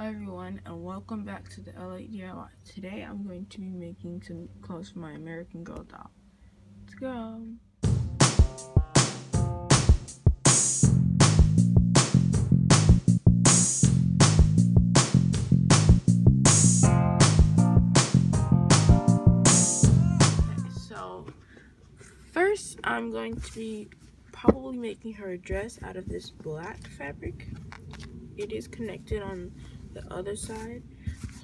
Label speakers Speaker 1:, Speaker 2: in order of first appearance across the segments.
Speaker 1: Hi everyone, and welcome back to the LA DIY. Today I'm going to be making some clothes for my American Girl doll. Let's go! Okay, so first I'm going to be probably making her a dress out of this black fabric. It is connected on the other side,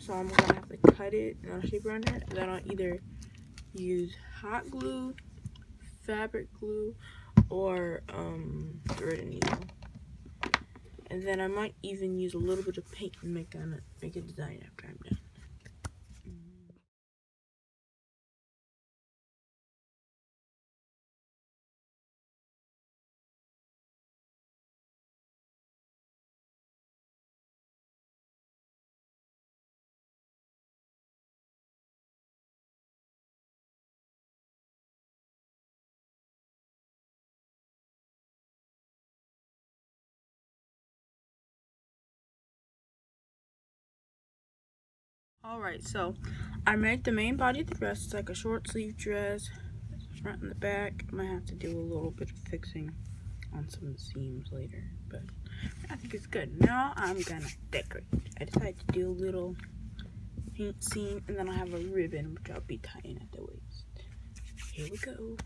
Speaker 1: so I'm gonna have to cut it and I'll shape around her, and then I'll either use hot glue, fabric glue, or thread and needle. And then I might even use a little bit of paint and make a design after I'm done. Alright, so I made the main body of the dress. It's like a short sleeve dress, front and the back. I might have to do a little bit of fixing on some of the seams later, but I think it's good. Now I'm gonna decorate. I decided to do a little paint seam, and then I'll have a ribbon which I'll be tying at the waist. Here we go.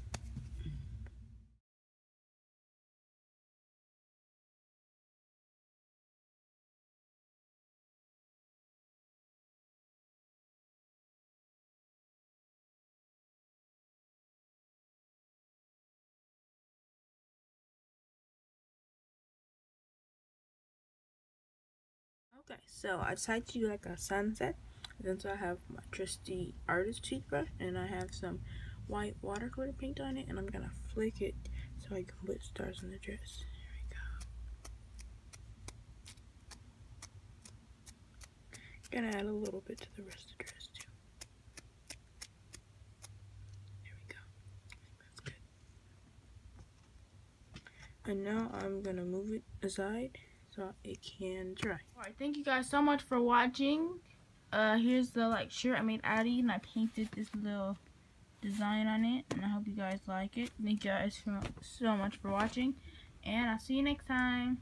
Speaker 1: Okay, so I decided to do like a sunset. And then so I have my trusty artist toothbrush, and I have some white watercolor paint on it, and I'm gonna flick it so I can put stars on the dress. There we go. Gonna add a little bit to the rest of the dress too. There we go. That's good. And now I'm gonna move it aside so it can dry. Alright, thank you guys so much for watching. Here's the shirt I made Addie, and I painted this little design on it, and I hope you guys like it. Thank you guys so much for watching, and I'll see you next time.